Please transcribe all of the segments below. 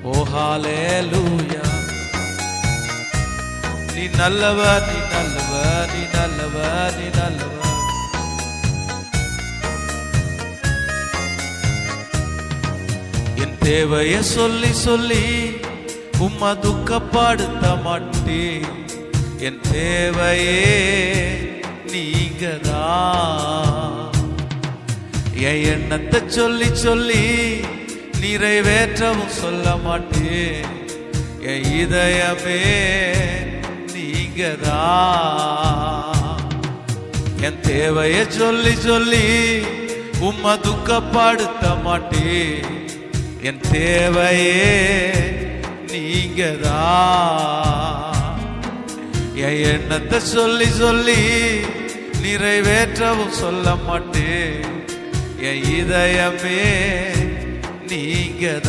ஓ ஹalleluya. நீ நல்லவர், நீ நல்லவர், நீ நல்லவர், நீ நல்லவர். என் தேவையை சொல்லி சொல்லி உம்மை துக்கப்படுத்த மாட்டேன். என் தேவையே நீங்கதான். என் எண்ணத்தை சொல்லி சொல்லி நிறைவேற்றவும் சொல்ல மாட்டேன். என் இதயமே நீங்கதான். என் தேவையை சொல்லி சொல்லி உம்மை துக்கப்படுத்த மாட்டேன். என் தேவையே நீங்கதான். என் எண்ணத்தை சொல்லி சொல்லி நிறைவேற்றவும் சொல்ல மாட்டேன். என் இதயமே நீங்கதான்.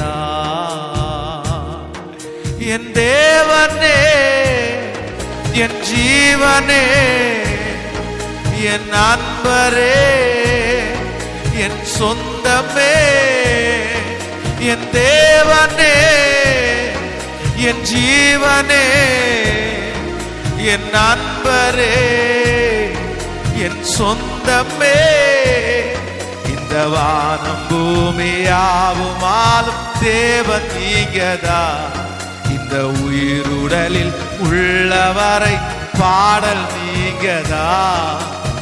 என் தேவனே, என் ஜீவனே, என் அன்பரே, என் சொந்தமே. என் தேவனே, என் ஜீவனே, என் அன்பரே, என் சொந்தமே. இந்த வானம் பூமியாவும் ஆளும் தேவன் நீங்கதான். இந்த உயிருடலில் உள்ளவரை பாடல் நீங்கதான்.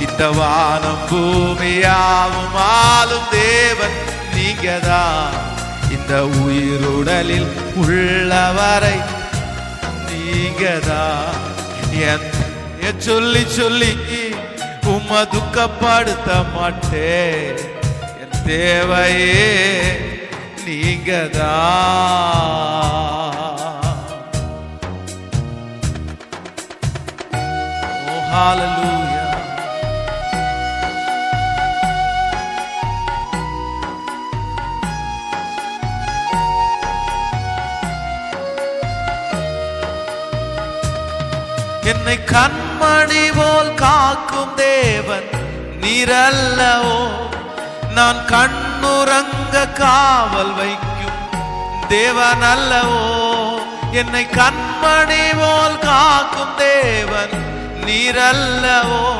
இந்த வானம் பூமியாவும் ஆளும் தேவன் நீங்கதான். இந்த உயிருடலில் உள்ளவரை நீங்கதான். என் சொல்லி சொல்லி உம்மை துக்கப்படுத்த மாட்டேன். என் தேவையே நீங்கதான். ஓ ஹalleluya. என்னை கண்மணி போல் காக்கும் தேவன் நீரல்லவோ. நான் கண்ணுறங்க காவல் வைக்கும் தேவன் அல்லவோ. என்னை கண்மணி போல் காக்கும் தேவன் நீரல்லவோ.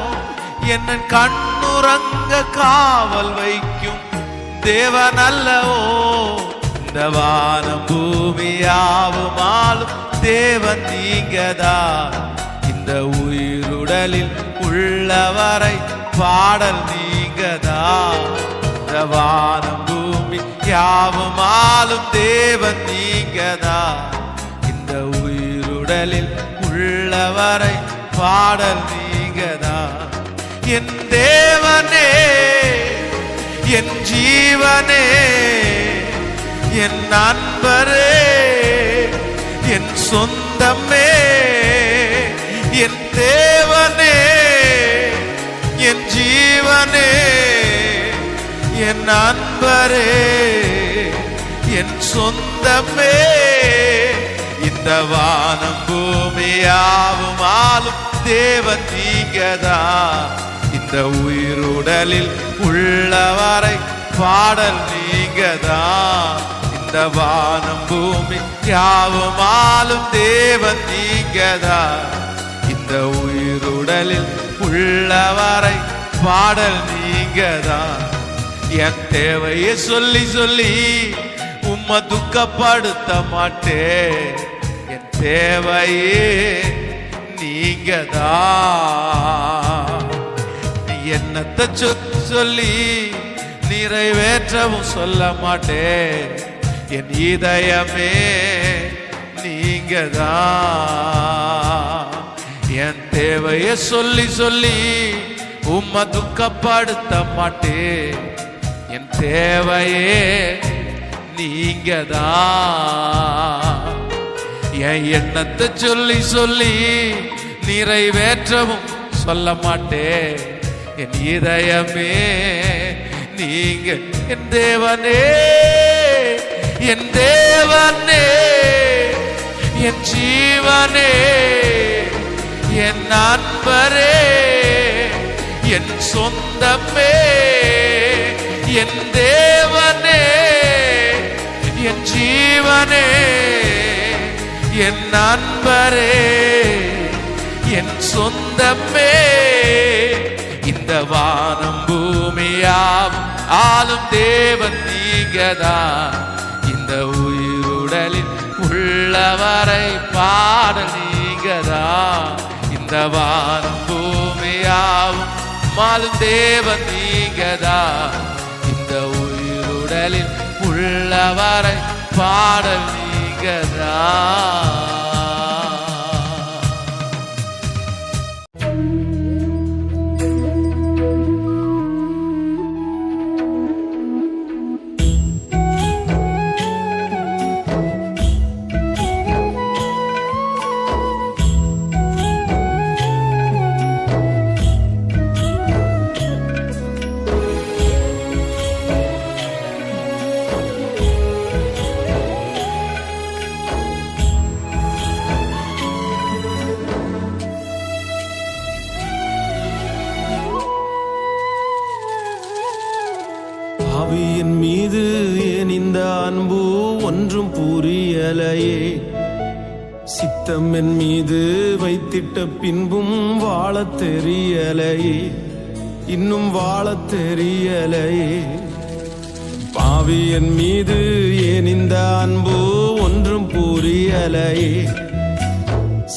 என்னை கண்ணுறங்க காவல் வைக்கும் தேவன் அல்லவோ. இந்த வானம் பூமியாவும் ஆளும் தேவன் நீங்கதான். இந்த உயிருடலில் உள்ளவரை பாடல் நீங்கதான். இந்த வானம் பூமி யாவும் ஆளும் தேவன் நீங்கதான். இந்த உயிருடலில் உள்ளவரை பாடல் நீங்கதான். என் தேவனே, என் ஜீவனே, என் அன்பரே, என் சொந்தமே. என் தேவனே, என் ஜீவனே, என் அன்பரே, என் சொந்தமே. இந்த வானம் பூமியாவும் ஆளும் தேவன் நீங்கதான். இந்த உயிருடலில் உள்ளவரை பாடல் நீங்கதான். இந்த வானம் பூமி யாவும் ஆளும் தேவன் நீங்கதான். இந்த உயிருடலில் உள்ளவரை பாடல் நீங்கதான். என் தேவையை சொல்லி சொல்லி உம்மை துக்கப்படுத்த மாட்டேன். என் தேவையே நீங்கதான். என்னத்தை சொல்லி நிறைவேற்றவும் சொல்ல மாட்டேன். என் இதயமே நீங்கதான். என் தேவையை சொல்லி சொல்லி உம்மை துக்கப்படுத்த மாட்டேன். என் தேவையே நீங்கதான். என் எண்ணத்தை சொல்லி சொல்லி நிறைவேற்றவும் சொல்ல மாட்டேன். என் இதயமே நீங்க. என் தேவனே, என் தேவனே, என் ஜீவனே, என் அன்பரே, என் சொந்தமே. என் தேவனே, என் ஜீவனே, என் நண்பரே, என் சொந்தமே, இந்த வானம் பூமியாவும் ஆளும் தேவன் நீங்கதான். இந்த உயிருடலில் உள்ளவரை பாடல் நீங்கதான். இந்த வானம் பூமியாவும் ஆளும் தேவன் நீங்கதான். இந்த உயிருடலில் உள்ளவரை பாடல் நீங்கதான். ஆவியின் மீது ஏன் இந்த அன்பு ஒன்றும் புரியலையே. சித்தம் என் மீது வைத்திட்ட பின்பும் வாழத் தெரியலையே, இன்னும் வாழத் தெரியலையே. ஆவியின் மீது ஏன் இந்த அன்பு ஒன்றும் புரியலையே.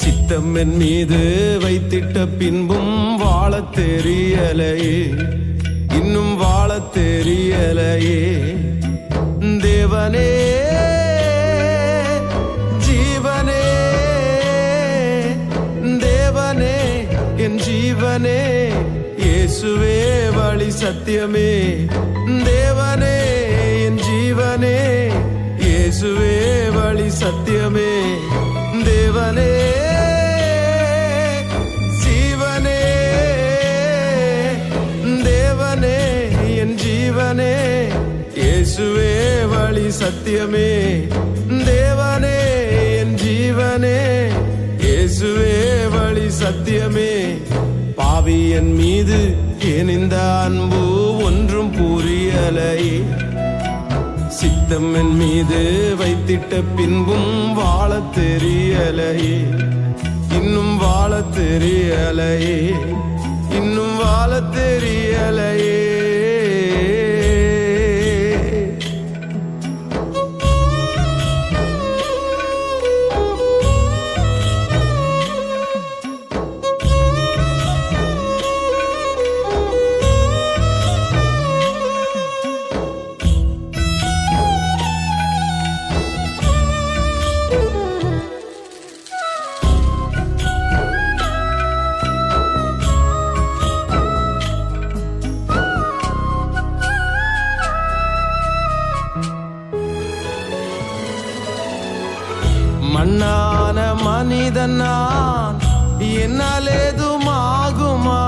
சித்தம் என் மீது வைத்திட்ட பின்பும் வாழத் தெரியலையே, இன்னும் வாழத் தெரியலையே. தேவனே, ஜீவனே, தேவனே என் ஜீவனே, இயேசுவே வழி சத்தியமே. தேவனே என் ஜீவனே, இயேசுவே வழி சத்தியமே. தேவனே, ஜீவனே, இயேசுவே வழி சத்தியமே. தேவனே என் ஜீவனே, இயேசுவே வழி சத்தியமே. பாவி என் மீது ஏன் இந்த அன்பு ஒன்றும் புரியலையே. சித்தம் என் மீது வைத்திட்ட பின்பும் வாழத் தெரியலையே, இன்னும் வாழத் தெரியலையே, இன்னும் வாழத் தெரியலையே. மண்ணான மனிதன் நான், என்னால் ஏதுமாகுமா?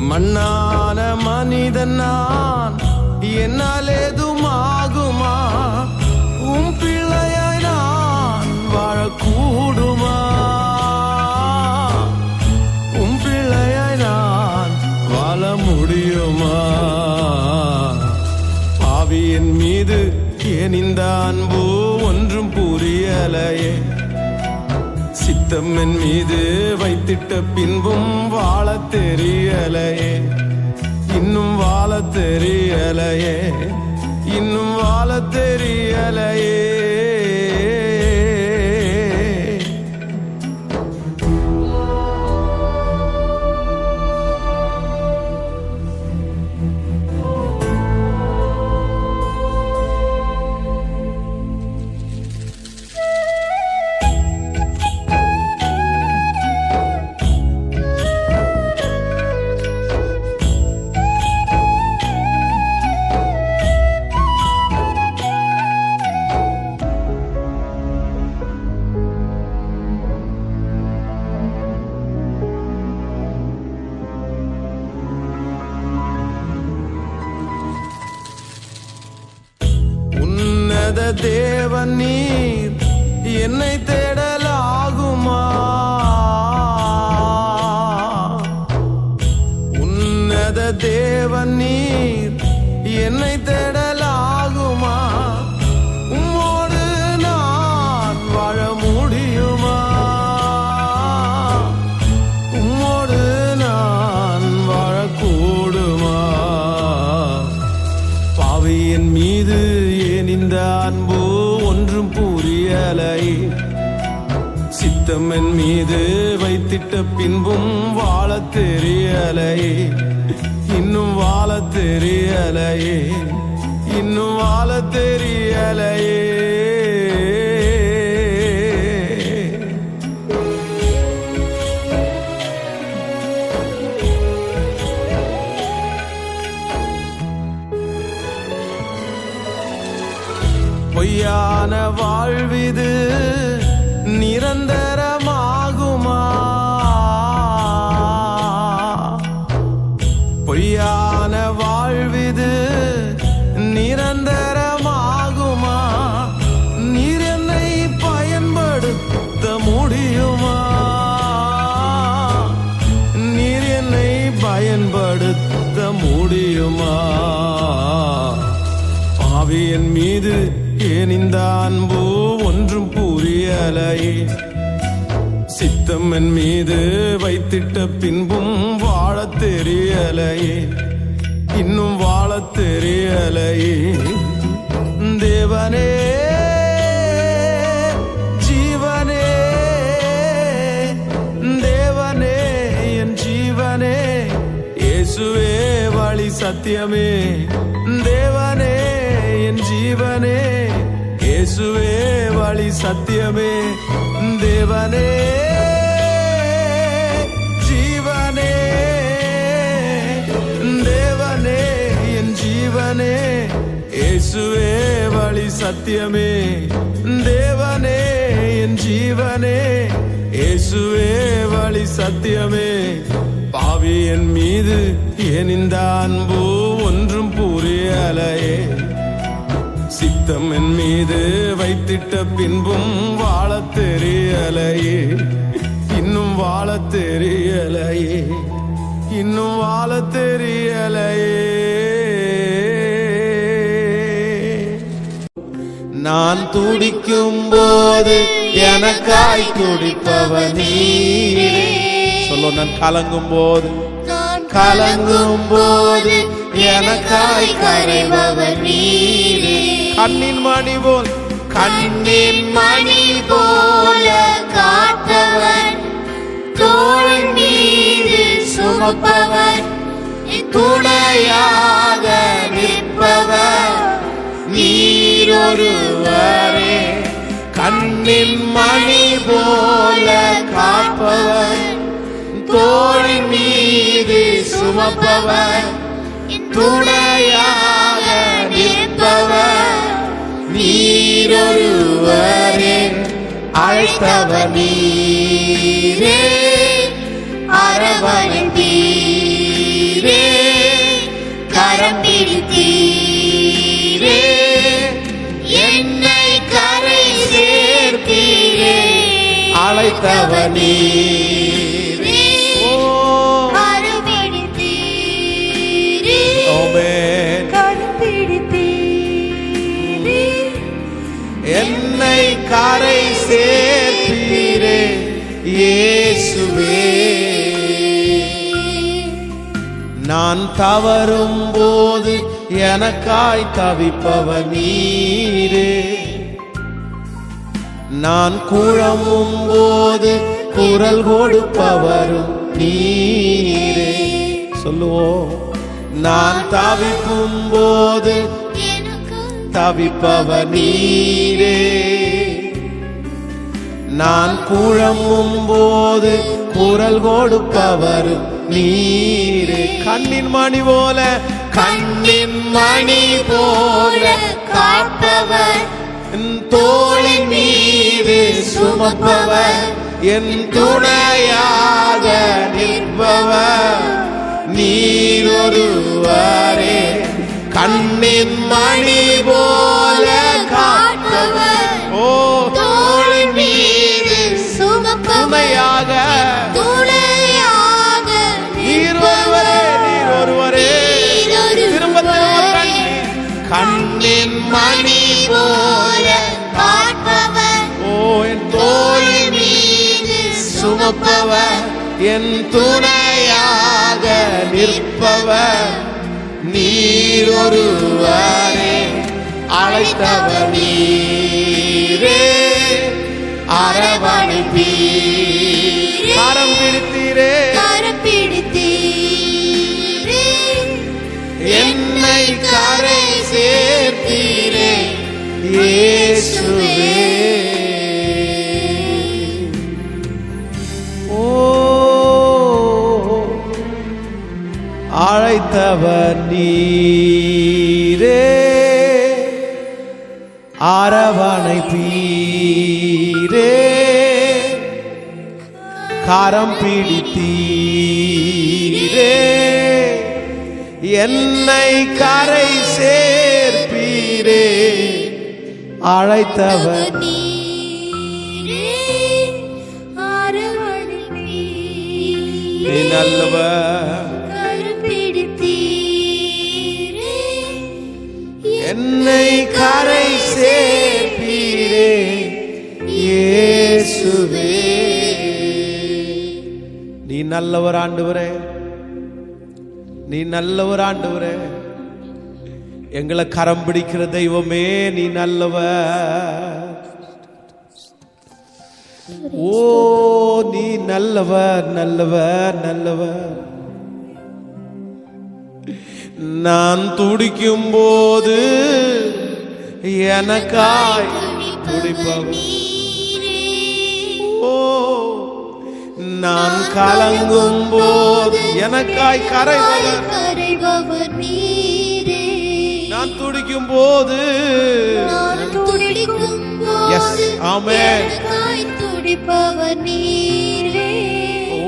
மண்ணான மனிதன் நான், என்னால் ஏதுமாகுமா? உம் பிள்ளையாய் நான் வாழக்கூடுமா? உம் பிள்ளையாய் நான் வாழ முடியுமா? ஆவியின் மீது ஏன் இந்த அன்பு ஒன்றும் புரியலையே. சித்தம் என் மீது வைத்திட்ட பின்பும் வாழத் தெரியலையே, இன்னும் வாழத் தெரியலையே, இன்னும் வாழத் தெரியலையே. தேவன் நீர் என்னை தேடலாகுமா? உன்னத தேவன் நீர் என்னை தேடலாகுமா? மீது ஏன் இந்த அன்பு ஒன்றும் புரியலையே. சித்தம் என் மீது வைத்திட்ட பின்பும் வாழ தெரியலையே. இன்னும் வாழ தெரியலையே. இன்னும் வாழ தெரியலையே. பொய்யான வாழ்விது நிரந்தரமாகுமா? பொய்யான வாழ்விது நிரந்தரமாகுமா? நீர் என்னை பயன்படுத்த முடியுமா? நீர் என்னை பயன்படுத்த முடியுமா? பாவியின் மீது ஏன் இந்த அன்பு ஒன்றும் புரியலையே. சித்தம் என் மீது வைத்திட்ட பின்பும் வாழ தெரியலையே. இன்னும் வாழ தெரியலையே. தேவனே ஜீவனே, தேவனே என் ஜீவனே, இயேசுவே வழி சத்தியமே. தேவனே என் ஜீவனே, இயேசுவே வழி சத்தியமே. தேவனே ஜீவனே, தேவனே என் ஜீவனே, இயேசுவே வழி சத்தியமே. தேவனே என் ஜீவனே, இயேசுவே வழி சத்தியமே. பாவி என் மீது ஏன் இந்த அன்பு ஒன்றும் புரியலையே. சித்தம் என் மீது வைத்திட்ட பின்பும் வாழ தெரியலையே. இன்னும் வாழ தெரியலையே. இன்னும் வாழ தெரியலையே. நான் துடிக்கும் போது எனக்காய் துடிப்பவர் நீரே. சொல்லோ, நான் கலங்கும் போது, கலங்கும் போது எனக்காய் கரைபவர் நீரே. கண்ணின் மணி போல், கண்ணின் மணி போல காப்பவர், தோள் மீது சுமப்பவர், துணையாக நிற்பவர் நீரொருவரே. கண்ணின் மணி போல காப்பவர், தோள் மீது சுமப்பவர், துணையாக நிற்பவர் நீரொருவரே. அழைத்தவர் நீரே, அரவணைத்தீரே, கரம் பிடித்தீரே, என்னை கரை சேர்த்தீரே. அழைத்தவர் நீரே, என்னை கரை சேர்த்தீரே. இயேசுவே, நான் தவறும் போது எனக்காய் தவிப்பவர் நீரே. நான் குழம்பும் போது குரல் கொடுப்பவரும் நீரே. சொல்லுவோம், நான் தவிக்கும் போது தவிப்பவர் நீரே. நான் குழம்பும் போது குரல் கொடுப்பவர் நீரே. கண்ணின் மணி போல, கண்ணின் மணி போல காப்பவர், தோளின் மீது சுமப்பவர், என் துணையாக நிற்பவர் நீரொருவரே. கண்ணின் மணி போல காப்பவர், ஓ தோளின் மீது சுமப்பவர், துணையாக நீரொருவரே. நீரொருவரே, திரும்ப திரும்ப கண்ணின் மணி போல காப்பவர், ஓ என் தோளின் மீது சுமப்பவர், என் துணையாக நிற்பவர் நீரொருவரே. அழைத்தவர் நீரே, அரவணைப்பீரே, கரம் பிடித்தீரே, கரம் பிடித்தீரே, என்னை கரை சேர்த்தீரே இயேசுவே. ஓ அழைத்தவர் நீரே, அரவணைப்பீரே, கரம் பிடித்தீரே, என்னை கரை சேர்ப்பீரே. அழைத்தவர் நீரே, அரவணைப்பீரே, நீ நல்லவர், கரம் பிடித்தீரே, என்னை கரை சேர்ப்பீரே இயேசுவே. நீ நல்லவர் ஆண்டவரே, நீ நல்லவர் ஆண்டவரே, எங்களை கரம் பிடிக்கிற தெய்வமே நீ நல்லவர். ஓ நீ நல்லவர் நல்லவர் நல்லவர். நான் துடிக்கும் போது எனக்காய் துடிப்பவர். ஓ நான் கலங்கும் போது எனக்காய் கரைபவர் நீரே. நான் துடிக்கும் போது எஸ் ஆமென் துடிப்பவர் நீரே. ஓ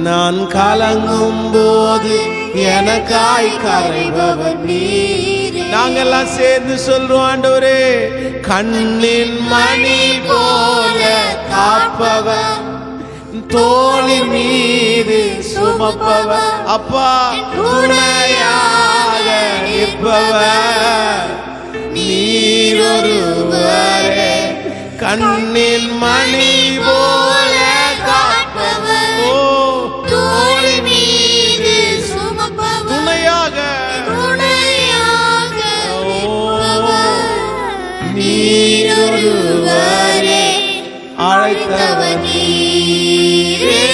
நான் கலங்கும் போது எனக்காய் கரைபவர் நீரே. நாங்கெல்லாம் சேர்ந்து சொல்றோம் ஆண்டவரே, கண்ணின் மணி போல காப்பவர், தோளின் மீது சுமப்பவர், அப்பா துணையாக நிற்பவர் நீர் ஒருவரே. கண்ணின் மணி போல காப்பவர், ஓ தோளின் மீது சுமப்பவர், துணையாக நீர் ஒருவரே. அழைத்தவர் நீரே,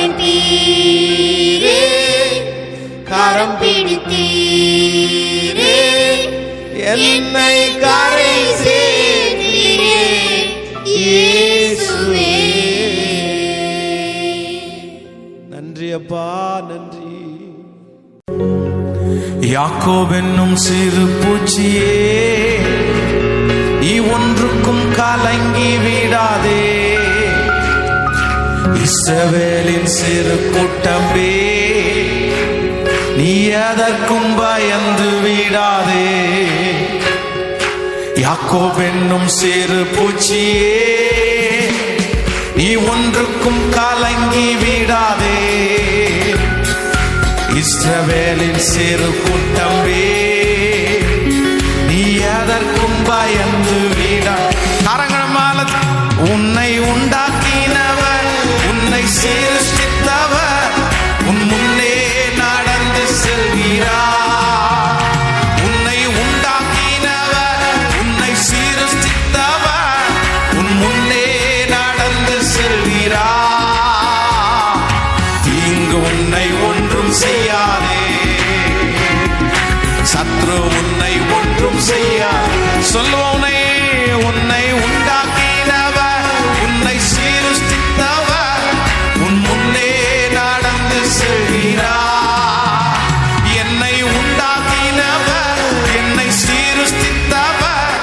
அரவணைப்பீரே, கரம் பிடித்தீரே, என்னை கரை சேர்த்தீரே இயேசுவே. நன்றி அப்பா நன்றி. யாக்கோபென்னும் சிறு பூச்சியே, நீ ஒன்றுக்கும் கலங்கி விடாதே. இஸ்ரவேலின் சிறு கூட்டமே, நீ எதற்கும் பயந்து விடாதே. யாக்கோபென்னும் சிறு பூச்சியே, நீ ஒன்றுக்கும் கலங்கி விடாதே. இஸ்ரவேலின் சிறு கூட்டமே, நீ எதற்கும் பயந்து விடா. கரங்களமால உன்னை உண்டாக்கினவர், உன்னை சிருஷ்டித்தவர், உன் முன்னே நடந்து செல்கிறார். உன்னை உண்டாக்கினவர், உன்னை சிருஷ்டித்தவர், உன் முன்னே நடந்து செல்கிறார். தீங்கு உன்னை ஒன்றும் செய்யாதே, சத்ரு உன்னை ஒன்றும் செய்யாதே. சொல்லுவோனே, உன்னை உண்டாக்கினவர், உன்னை சிருஷ்டித்தவர், உன் முன்னே நடந்து செல்கிறார். என்னை உண்டாக்கினவர், என்னை சிருஷ்டித்தவர்,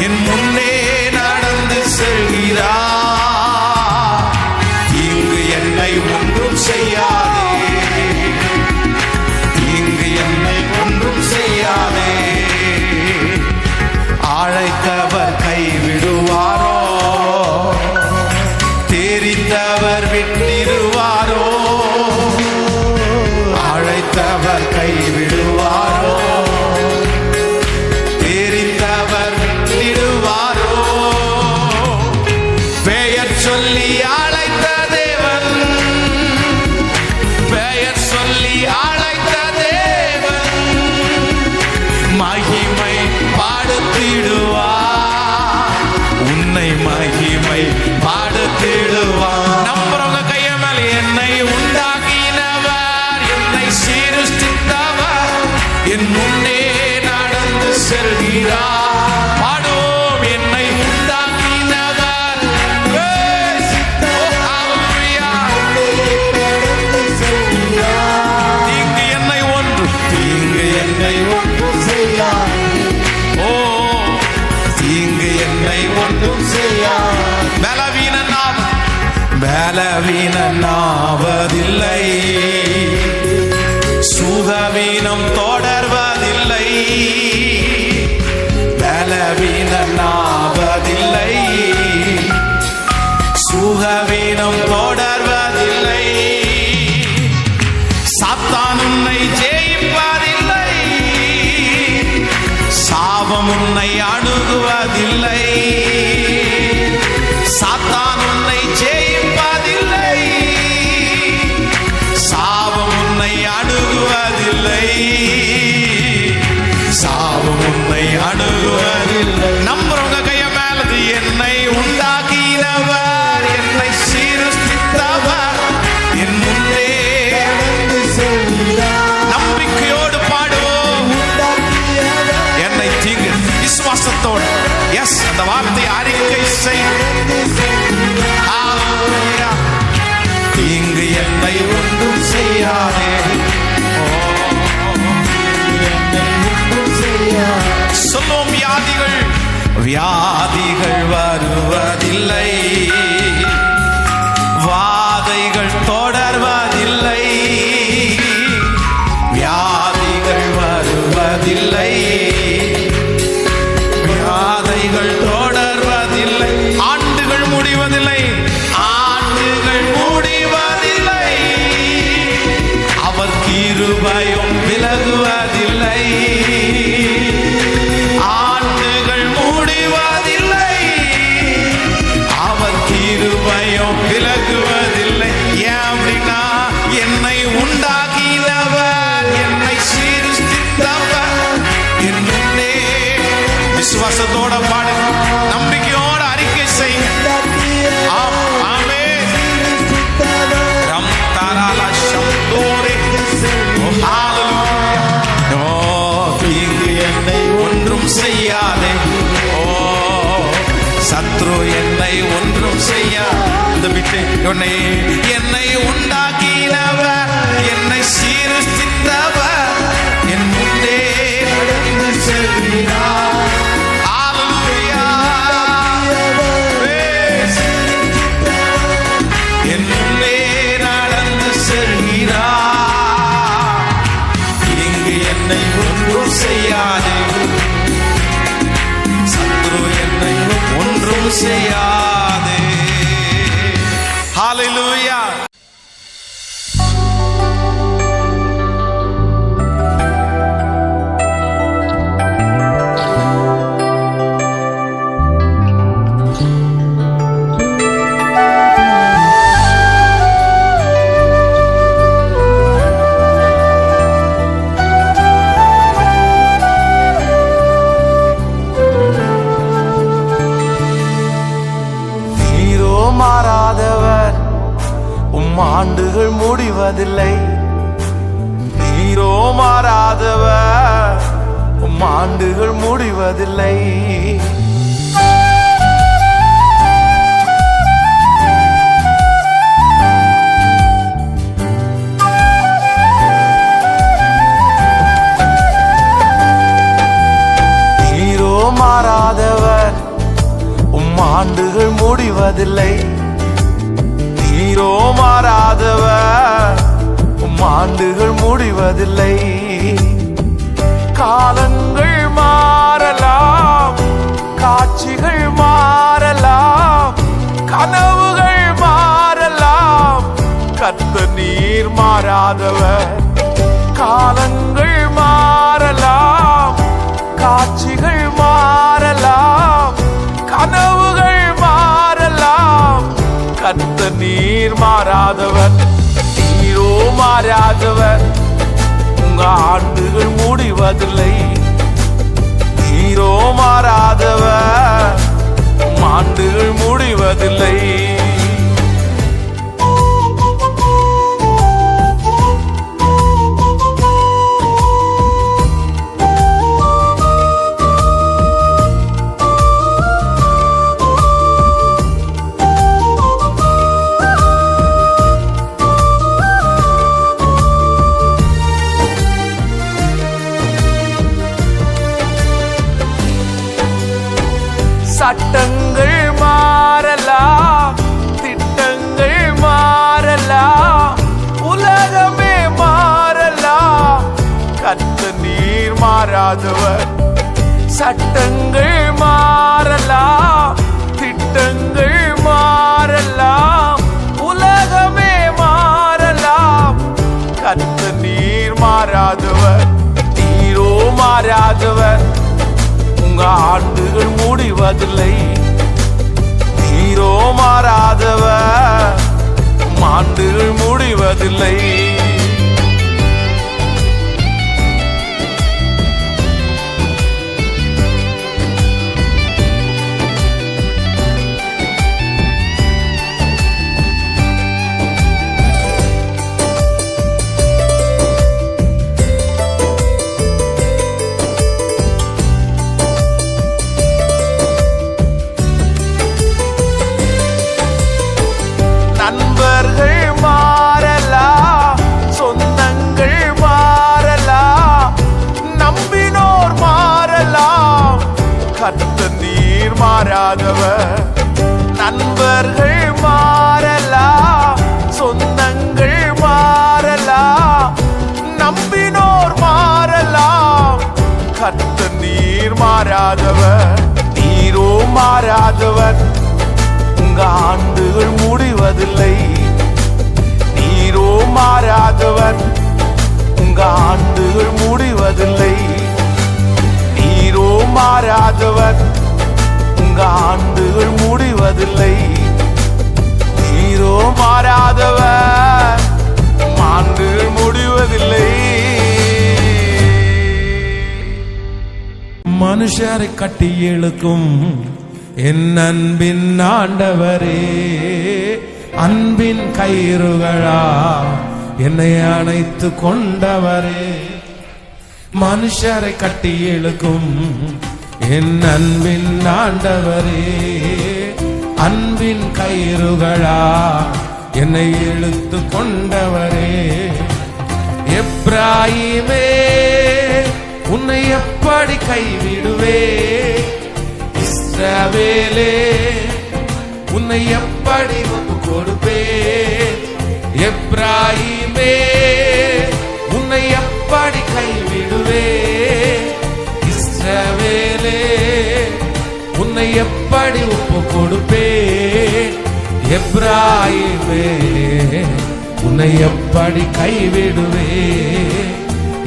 என் முன்னே நடந்து செல்கிறார். இங்கு என்னை ஒன்றும் செய்யாதே, இங்கு என்னை ஒன்றும் செய்யாதே. அழைத்த என் முன்னே நடந்து செல்கிறார். பாடுவோம், என்னை உண்டாக்கினவர். Praise. Oh, hallelujah. தீங்கு என்னை ஒன்றும் செய்யாது. ஓ, தீங்கு என்னை ஒன்றும் செய்யாது. பலவீனனாவதில்லை, சுகவீனம் தொடர்வதில்லை. பலவீனனாவதில்லை, சுகவீனம் தொடர்வதில்லை. சாத்தான் உன்னை ஜெயிப்பதில்லை, சாபம் உன்னை அணுகுவதில்லை. சாத்தான் உன்னை ஜெயிப்பதில்லை, சாபம் உன்னை அணுகுவதில்லை. சாபம் உன்னை அணுகுவதில்லை. நம்புறவங்க கைய மேலது. என்னை உண்டாக்கினவர், என்னை சீர்திருத்தவர், என் முன்னே நம்பிக்கையோடு பாடுவோம். என்னை தீங்கு விசுவாசத்தோடு, எஸ், அந்த வார்த்தை அறிக்கை செய். தீங்கு என்னை ஒன்றும் செய்யாதே. சொல்லும், வியாதிகள் வருவதில்லை, வாதைகள் தொடர்வதில்லை. வியாதிகள் வருவதில்லை, வியாதைகள் தொடர்வதில்லை. ஆண்டுகள் முடிவதில்லை, ஆண்டுகள் முடிவதில்லை. அவர் கிருபையும் விலகுவதில்லை. ஆண்டுகள் முடிவதில்லை, அவர் கிருபையும் விலகுவதில்லை. ஏன் அப்படின்னா, என்னை உண்டாக்கினவர், என்னை சீர்திருத்தவர், என் முன்னே. விசுவாசத்தோட பாடு, நம்பிக்கையோட அறிக்கை செய். ஆமென். ரம் தாராலா சம்தோரே. ஓ, ஹalleluya. ஓ, தீங்கு என்னை ஒன்றும் செய்யாதே. ஓ, சத்ரு என்னை ஒன்றும் செய்யாத. விட்டு என்னை உண்டாக்கினவர், என்னை சீர்திருத்தவர், என் முன்னே நடந்து செல்கிறார். ஹalleluya. என் முன்னே நடந்து செல்கிறார். இங்கு என்னை ஒன்றும் செய்யாதே, சத்ரு என்னை ஒன்றும் செய்யாதே. ஹalleluya. மாறாதவர், ஆண்டுகள் முடிவதில்லை. நீரோ மாறாதவர், ஆண்டுகள் முடிவதில்லை. நீரோ மாறாதவர், ஆண்டுகள் முடிவதில்லை. நீரோ மாறாதவர், ஆண்டுகள் முடிவதில்லை. காலங்கள் மாறலாம், காட்சிகள் மாறலாம், கனவுகள் மாறலாம், கர்த்தர் நீர் மாறாதவர். காலங்கள் மாறலாம், காட்சிகள் மாறலாம், கனவுகள் மாறலாம், கர்த்தர் நீர் மாறாதவர். நீரோ மாறாதவர், உங்க ஆண்டுகள் முடிவதில்லை. நீரோ மாறாதவர், ஆண்டுகள் முடிவதில்லை. சட்டங்கள் மாறலாம், திட்டங்கள் மாறலாம், உலகமே மாறலாம், கர்த்தர் நீர் மாறாதவர். சட்டங்கள் மாறலாம், திட்டங்கள் மாறலாம், உலகமே மாறலாம், கர்த்தர் நீர் மாறாதவர். நீரோ மாறாதவர், உங்க ஆண்டுகள் முடிவதில்லை. நீரோ மாறாதவர், ஆண்டுகள் முடிவதில்லை. கர்த்தர் நீர் மாறாதவர். நண்பர்கள் மாறலாம், சொந்தங்கள் மாறலாம், நம்பினோர் மாறலாம், கர்த்தர் நீர் மாறாதவர். நீரோ மாறாதவர், உங்க ஆண்டுகள் முடிவதில்லை. நீரோ மாறாதவர், உங்க ஆண்டுகள் முடிவதில்லை. நீரோ மாறாதவர், உங்க ஆண்டுகள் முடிவதில்லை. நீரோ மாறாதவர், ஆண்டுகள் முடிவதில்லை. மனுஷரை கட்டி இழுக்கும் என் அன்பின் ஆண்டவரே, அன்பின் கயிறுகளா என்னை அணைத்து கொண்டவரே. மனுஷரை கட்டி இழுக்கும் என் அன்பின் ஆண்டவரே, அன்பின் கயிறுகளா என்னை இழுத்து கொண்டவரே. எப்ராயிமே உன்னை எப்படி கைவிடுவே, இஸ்ரவேலே உன்னை எப்படி ஒப்பு கொடுப்பே. எப்ராயிமே உன்னை எப்படி கைவிடுவே, இஸ்ரவேலே உன்னை எப்படி ஒப்பு கொடுப்பே. எப்ராயிமே உன்னை எப்படி கைவிடுவே,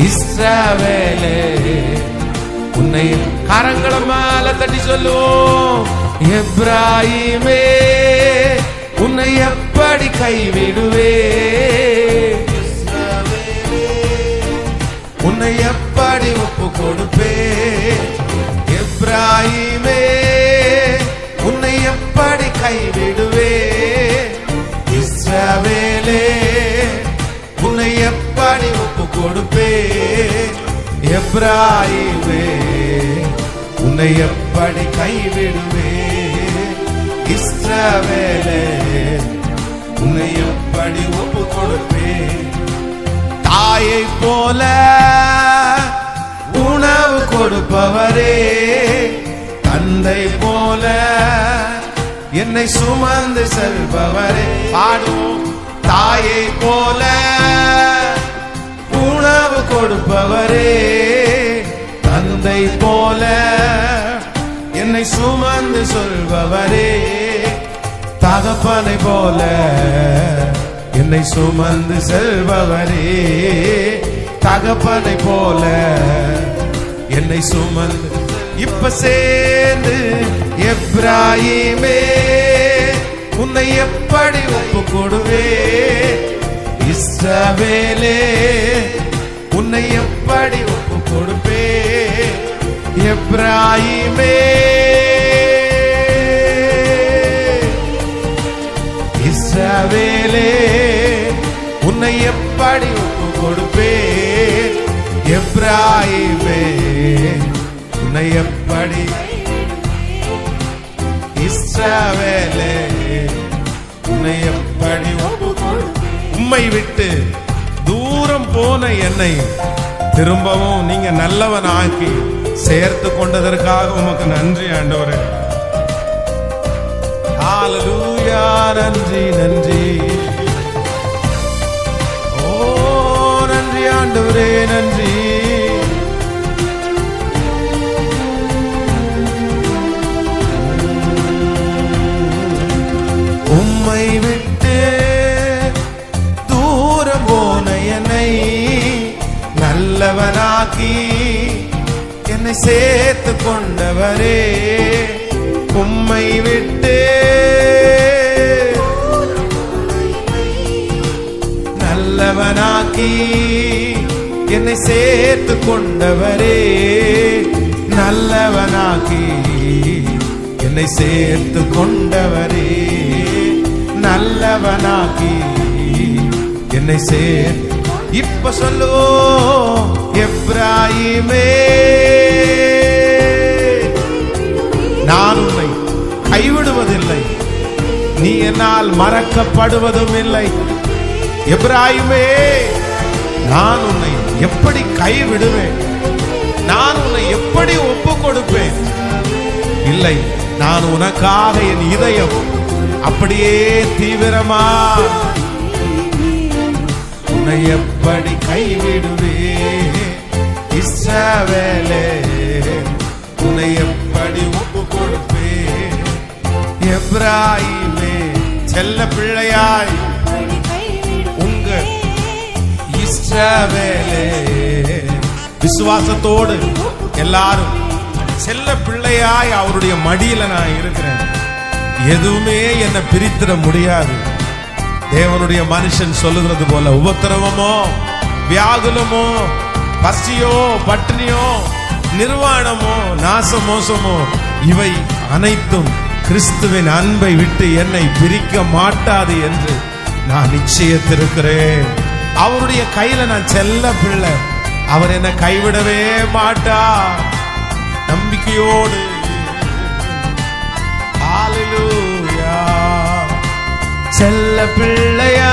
இஸ்ரவேலே உன்னை. கரங்கள மேல தட்டி சொல்லுவோம். எப்ராயிமே உன்னை எப்படி கைவிடுவே, உன்னை எப்படி ஒப்பு கொடுப்பே. எப்ராயிமே உன்னை எப்படி கைவிடுவே, இஸ்ரவேலே உன்னை எப்படி ஒப்பு கொடுப்பே. எப்ராயிமே உன்னை எப்படி கைவிடுவே, இஸ்ரவேலே உன்னை எப்படி ஒப்பு கொடுப்பே. தாயை போல உணவு கொடுப்பவரே, தந்தை போல என்னை சுமந்து செல்பவரே. பாடுவோம். தாயை போல உணவு கொடுப்பவரே, தந்தை போல என்னை சுமந்து சொல்பவரே. தகப்பனை போல என்னை சுமந்து செல்பவரே, தகப்பனை போல என்னை சுமந்து. இப்ப சேர்ந்து எப்ராயிமே உன்னை எப்படி ஒப்பு கொடுவே, இஸ்ரவேலே உன்னை எப்படி ஒப்பு கொடுப்பே. எப்ராயிமே இஸ்ரவேலே உன்னை எப்படி ஒப்பு கொடுப்பே. எப்ராயிமே உன்னை எப்படி, இஸ்ரவேலே உன்னை எப்படி ஒப்பு கொடுப்பே. உம்மை விட்டு தூரம் போன என்னை திரும்பவும் நீங்க நல்லவன் ஆக்கி சேர்த்து கொண்டதற்காக உமக்கு நன்றி ஆண்டவரே. ஹalleluya நன்றி நன்றி. ஓ நன்றி ஆண்டவரே நன்றி. உம்மை விட்டு தூரம் போன என்னை நல்லவனாக்கி என்னை சேர்த்து கொண்டவரே, உம்மை விட்டு நல்லவனாக்கி என்னை சேர்த்து கொண்டவரே, நல்லவனாக்கி என்னை சேர்த்து கொண்டவரே, நல்லவனாக்கி என்னை சேர்த்து. இப்ப சொல்லு எப்ராயிமே, நான் உன்னை கைவிடுவதில்லை, நீ என்னால் மறக்கப்படுவதும் இல்லை. எப்ராயிமே, நான் உன்னை எப்படி கைவிடுவேன், நான் உன்னை எப்படி ஒப்பு கொடுப்பேன்? இல்லை, நான் உனக்காக என் இதயம் அப்படியே தீவிரமா, உன்னை எப்படி கைவிடுவே இஸ்ரவேலே, உன்னை எப்படி ஒப்பு கொடுப்பே? எப்ராயிமே, செல்ல பிள்ளையாய் உங்க இஸ்ரவேலே, விசுவாசத்தோடு எல்லாரும் செல்ல பிள்ளையாய் அவருடைய மடியில நான் இருக்கிறேன். எதுவுமே என்னை பிரித்திட முடியாது. தேவனுடைய மனுஷன் சொல்லுகிறது போல, உபத்திரவமோ வியாகுலமோ பசியோ பட்டினியோ நிர்வாணமோ நாசமோசமோ இவை அனைத்தும் கிறிஸ்துவின் அன்பை விட்டு என்னை பிரிக்க மாட்டாது என்று நான் நிச்சயத்திருக்கிறேன். அவருடைய கையில நான் செல்ல பிள்ளை, அவர் என்னை கைவிடவே மாட்டார். நம்பிக்கையோடு ஹalleluya. செல்ல பிள்ளையா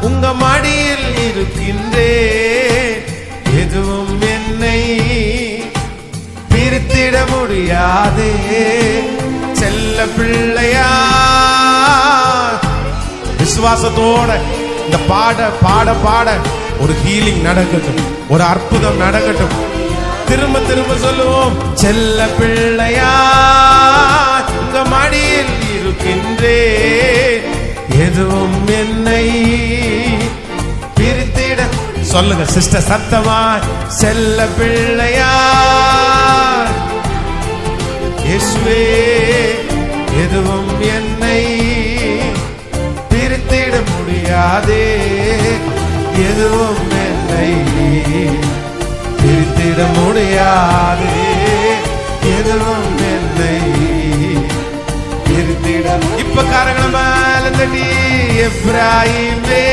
உங்க மடியில் இருக்கின்றேன், எதுவும் என்னை பிரித்திட முடியாதே. செல்ல பிள்ளையா, விசுவாசத்தோட இந்த பாட பாட பாட ஒரு ஹீலிங் நடக்கட்டும், ஒரு அற்புதம் நடக்கட்டும். திரும்ப திரும்ப சொல்லுவோம், செல்ல பிள்ளையா உங்க மடியில் இருக்கின்றேன், எதுவும் என்னை பிரித்திட. சொல்லுங்க சிஸ்டர் சத்தமா, செல்ல பிள்ளையா இயேசுவே, எதுவும் என்னை பிரித்திட முடியாதே, எதுவும் என்னை பிரித்திட முடியாது, எதுவும் என்னை பிரித்திட. இப்ப காரங்கள மேல தட்டி எப்ராயிமே,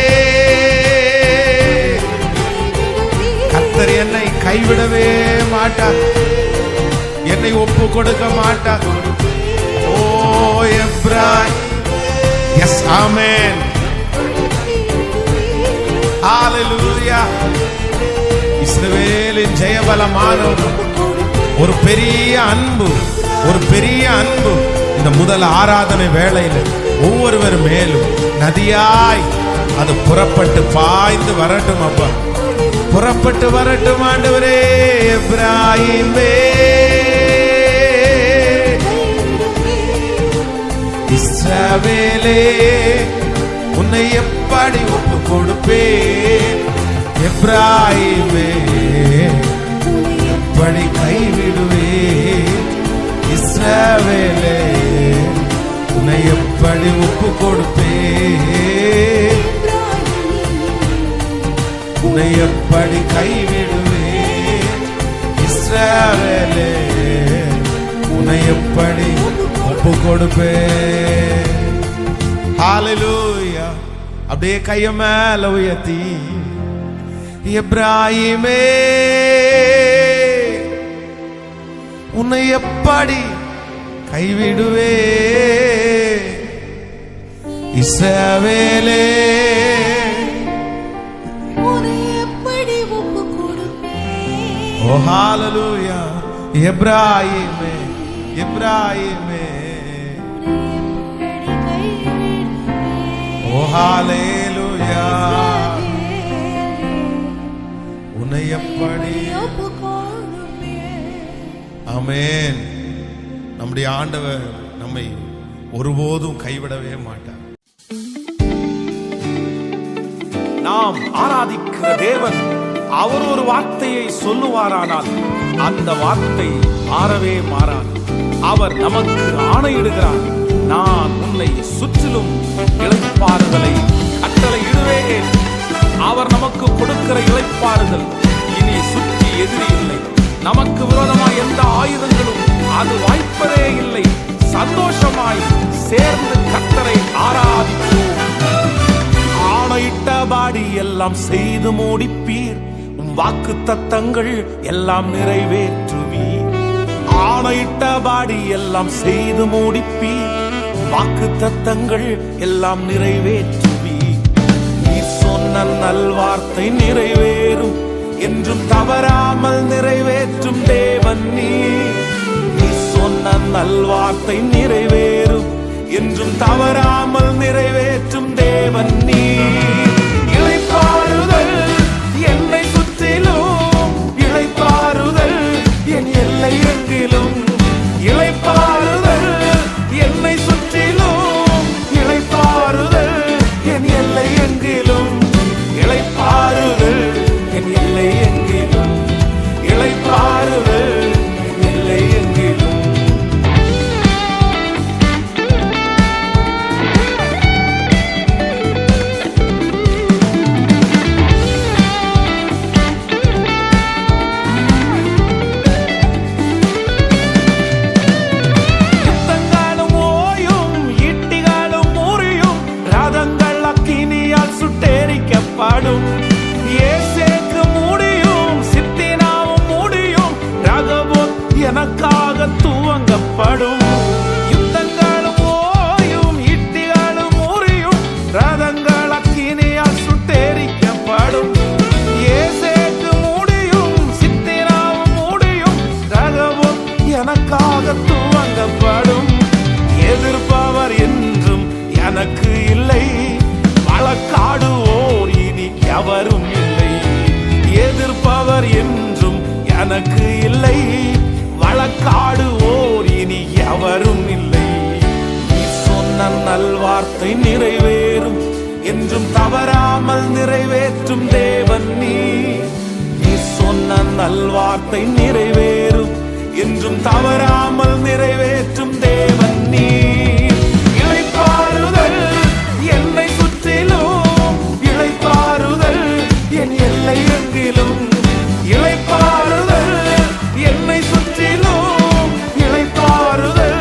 கர்த்தர் என்னை கைவிடவே மாட்டார், என்னை ஒப்பு கொடுக்க மாட்டார். ஓ எப்ராயிம், எஸ் ஆமென், ஹalleluya. இஸ்ரவேலின் ஜெயபலமான ஒரு பெரிய அன்பு, ஒரு பெரிய அன்பு இந்த முதல் ஆராதனை வேளையில் ஒவ்வொருவர் மேலும் நதியாய் அது புறப்பட்டு பாய்ந்து வரட்டும். அப்பா புறப்பட்டு வரட்டும் ஆண்டவரே. எப்ராயிமே, இஸ்ரவேலே, உன்னை எப்படி ஒப்பு கொடுப்பேன்? எப்ராயிமே, எப்படி கைவிடுவேன்? இஸ்ரவேலே, உன்னை எப்படி ஒப்பு கொடுப்பேன்? உன்னை எப்படி கைவிடுவேன்? இஸ்ரவேலே, உன்னை எப்படி ஒப்பு கொடுப்பேன்? ஹalleluya. அப்படியே கைய மேல உயர்த்தி, எப்ராயிமே, உன்னை எப்படி கைவிடுவே? இஸ்ரவேலே, உன்னை எப்படி ஒப்பு கொடுப்பேன்? ஓ ஹalleluya. எப்ராயிமே, எப்ராயிமே, ஓ ஹalleluya. உன்னை எப்படி ஆமென். நம்முடைய ஆண்டவர் நம்மை ஒருபோதும் கைவிடவே மாட்டார். நாம் ஆராதிக்கிற தேவன் அவர் ஒரு வார்த்தையை சொல்லுவாரானால் அந்த வார்த்தை மாறவே மாறாது. அவர் நமக்கு ஆணையிடுகிறார், நான் உன்னை சுற்றிலும் இளைப்பாறுதலை கட்டளையிடுவேன். அவர் நமக்கு கொடுக்கிற இளைப்பாறுதல் இனி சுற்றி எதிரி இல்லை. நமக்கு விரோதமாய் எந்த ஆயுதங்களும் அது வாய்ப்பதே இல்லை. சந்தோஷமாய் சேர்ந்து கர்த்தரை ஆராதிப்போம். ஆணையிட்டபடி எல்லாம் செய்து முடிப்பீர், உம் வாக்கு தத்தங்கள் எல்லாம் நிறைவேற்றுவீர். ஆணையிட்டபடி எல்லாம் செய்து முடிப்பீர், வாக்கு தத்தங்கள் எல்லாம் நிறைவேற்றுவீர். நீ சொன்ன நல்வார்த்தை நிறைவேறும், என்றும் தவறாமல் நிறைவேற்றும் தேவன் நீ. நீ சொன்ன நல்வார்த்தை நிறைவேறும், என்றும் தவறாமல் நிறைவேற்றும் தேவன் நீ. இளைப்பாறுதல் என்னை சுற்றிலும், இளைப்பாறுதல் என் எல்லை எங்கிலும். இளைப்பாறுதல் என்னை சுற்றிலும், இளைப்பாறுதல் என் எல்லை எங்கிலும். இளைப்பாறுதல் என் எல்லை எங்கிலும். இளைப்பாறுதல் என் எல்லை எங்கிலும். ஏசேக்கு முடியும், சித்தினாவும் முடியும், ரகபோத் எனக்காக துவங்கப்படும். யுத்தங்களும் ஓயும், ஈட்டிகளும் முறியும், ரதங்கள் அக்கினியால் சுட்டெரிக்கப்படும். ஏசேக்கு முடியும், சித்தினாவும் முடியும், ரகபோத் எனக்காக துவங்கப்படும். எதிர்ப்பவர் என்றும் எனக்கு இல்லை, வழக்காடுவோர் இனி எவரும் இல்லை. எதிர்ப்பவர் என்றும் எனக்கு இல்லை, வழக்காடுவோர் இனி எவரும் இல்லை. நீ சொன்ன நல்வார்த்தை நிறைவேறும், என்றும் தவறாமல் நிறைவேற்றும் தேவன் நீ. நீ சொன்ன நல்வார்த்தை நிறைவேறும், என்றும் தவறாமல் நிறைவேற்றும் தேவன் நீ. இளைப்பாறுதல் என்னை சுற்றிலும், இளைப்பாறுதல் என் எல்லை எங்கிலும். இளைப்பாறுதல் என்னை சுற்றிலும், இளைப்பாறுதல்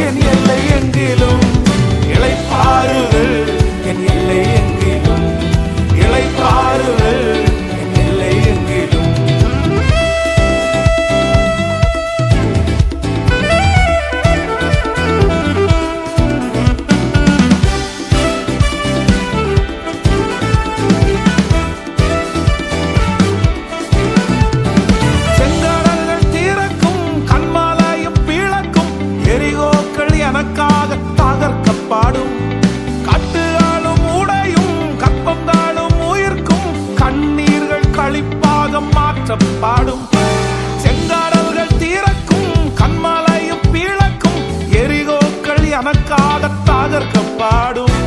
என் எல்லை எங்கிலும். இளைப்பாறுதல் என் எல்லை எங்கிலும். இளைப்பாறுதல் என் எல்லை எங்கிலும். எனக்காக தகர்க்கப்பாடும். கட்டுகளும் உடையும், கற்பங்களும் உயிர்க்கும், கண்ணீர்கள் களிப்பாக மாற்றப்பாடும். செங்காடல்கள் தீரக்கும், கண்மலையும் பீழக்கும், எரிகோக்கள் எனக்காக தகர்க்கப்பாடும்.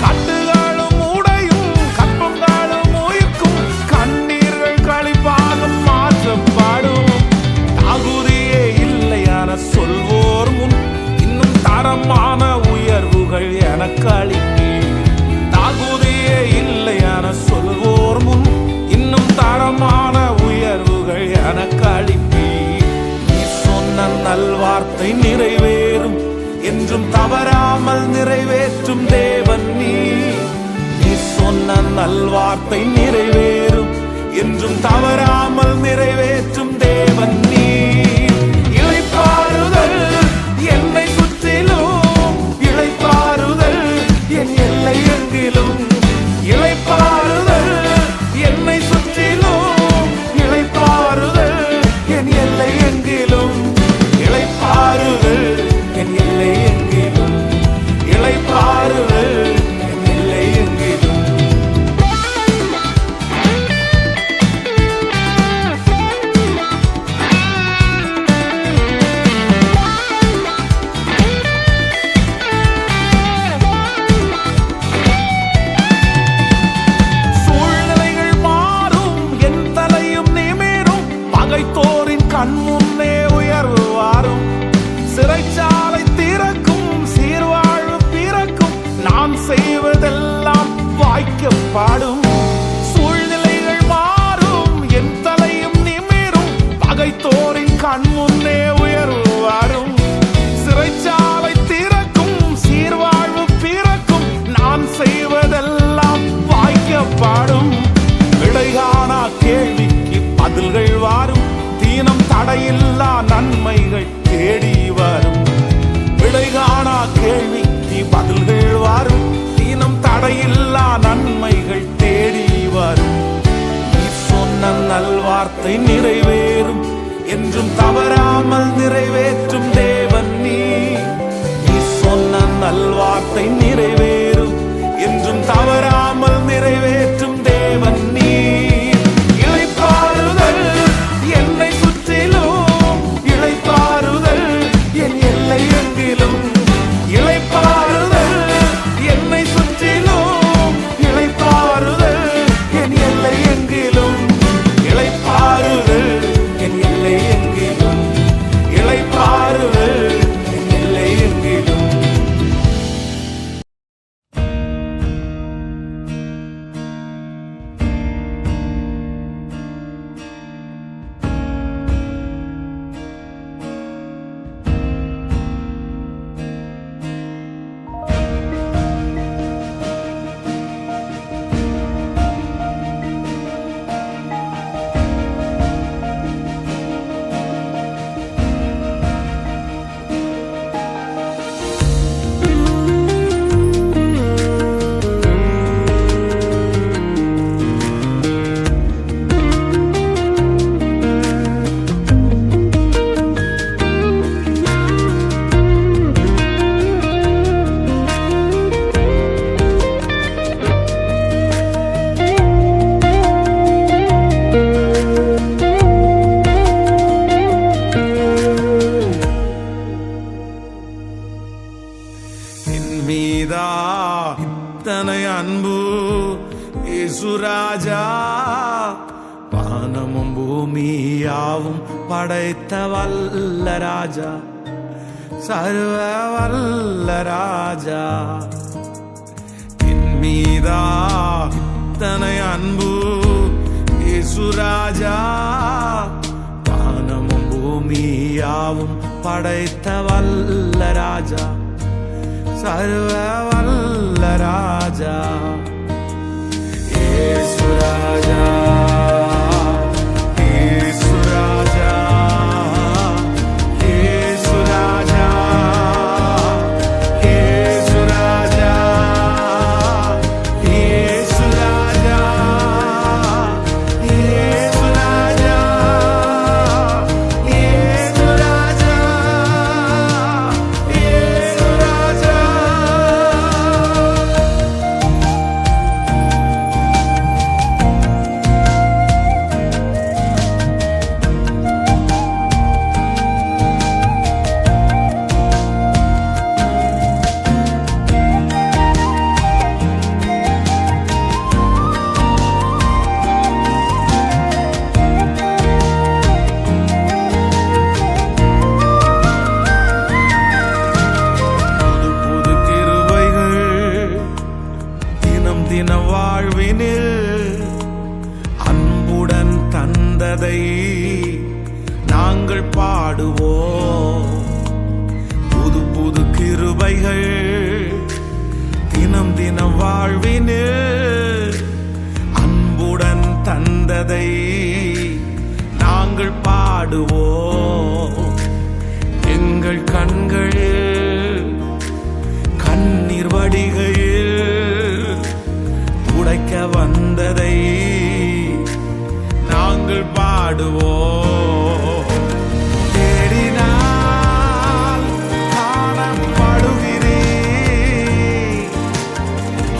கட்டுகளும் உடையும், கற்பங்களும் உயிர்க்கும், கண்ணீர்கள் களிப்பாக மாற்றப்பாடும். தகுதியே இல்லையான சொல்வோர் முன் தரமான உயர்வுகள் எனக்கு அளிப்பீர். தகுதியே இல்லையான சொல்வோர் முன் இன்னும் தரமான உயர்வுகள் எனக்கு அளிப்பீர். நீ சொன்ன நல்வார்த்தை நிறைவேறும், என்றும் தவறாமல் நிறைவேற்றும் தேவன் நீ. நீ சொன்ன நல்வார்த்தை நிறைவேறும், என்றும் தவறாமல் நிறைவேற்றும் தேவன் நீ. இளைப்பாறுதல் என்னை சுற்றிலும், இளைப்பாறுதல் என் எல்லை எங்கிலும். இளைப்பாறுதல் என்னை சுற்றிலும், இளைப்பாறுதல் என் எல்லை எங்கிலும். இளைப்பாறுதல் என் எல்லை எங்கிலும். இளைப்பாறுதல் என் எல்லை எங்கிலும். பகைத்தோரின் கண் முன்னே உயர்வு வரும். சிறைச்சாலை திறக்கும், சீர்வாழ்வு பிறக்கும், நான் செய்வதெல்லாம் வாய்க்கப்படும். விடைகாணா கேள்விக்கு பதில்கள் வரும், தீனம் தடையில்லா நன்மைகள் தேடி வரும். விடைகாணா கேள்விக்கு பதில்கள் வரும், தீனம் தடையில்லா நன்மைகள் தேடி வரும். நீ சொன்ன நல்வார்த்தை நிறைவேறும், என்றும் தவறாமல் நிறைவேற்றும் தேவன் நீ. நீ சொன்ன நல்வார்த்தை நிறைவேறும், என்றும் தவறாமல் நிறைவேற்றும் தேவன் நீ. இளைப்பாறுதல் என்னை சுற்றிலும், இளைப்பாறுதல் என் எல்லை எங்கிலும். இளைப்பாறுதல் என்னை சுற்றிலும், இளைப்பாறுதல் என் எல்லை எங்கிலும். இளைப்பாறுதல் என் எல்லை எங்கிலும், இளைப்பாறுதல் என் எல்லை எங்கிலும். மீதா இத்தனை அன்பு இயேசுராஜா, வானமும் பூமியாவும் படைத்த வல்ல ராஜா, சர்வ வல்ல ராஜா. என் மீதா இத்தனை அன்பு இயேசுராஜா, வானமும் பூமியாவும் படைத்த வல்ல ராஜா, சர்வ வல்ல ராஜா. இயேசு ராஜா, இயேசு ராஜா, இயேசு ராஜா, இயேசு ராஜா, இயேசு ராஜா, இயேசு ராஜா, இயேசு ராஜா, இயேசு ராஜா. அன்புடன் தந்ததை நாங்கள் பாடுவோம். புது புது கிருபைகள் தினம் தினம் வாழ்வினில், அன்புடன் தந்ததை நாங்கள் பாடுவோம். எங்கள் கண்களில் கண்ணீர் வடிகையில் உடைக்க வந்ததை நாங்கள் பாடுவோம். தேடினால் காணப்படுகிறீர்,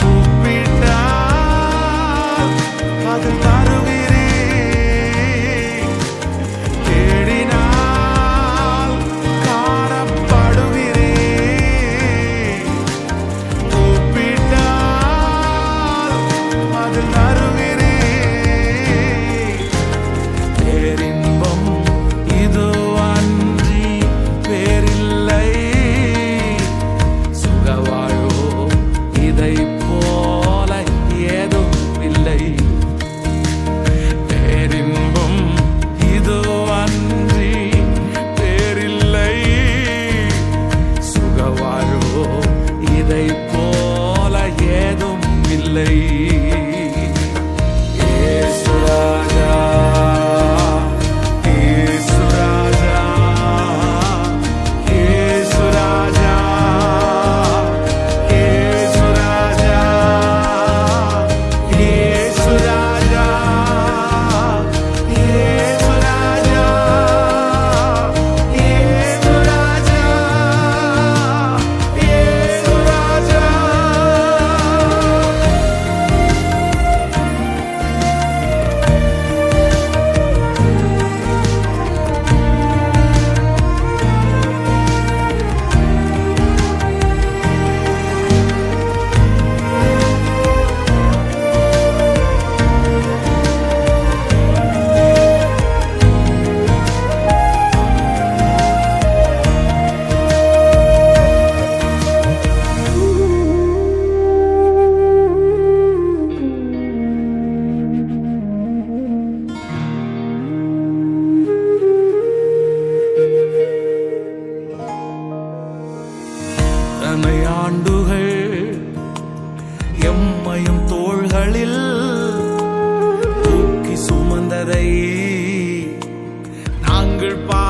கூப்பிட்டால் பதில் தருகிறீர். தேடினால் காணப்படுகிறீர், கூப்பிட்டால்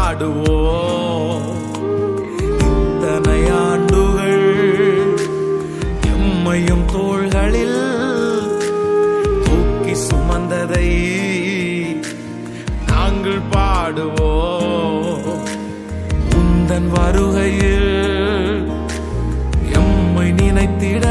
பாடுவோம். இத்தனை ஆண்டுகள் எம்மையும் தோள்களில் தூக்கி சுமந்ததை நாங்கள் பாடுவோம். உந்தன் வருகையில் எம்மை நினைத்திட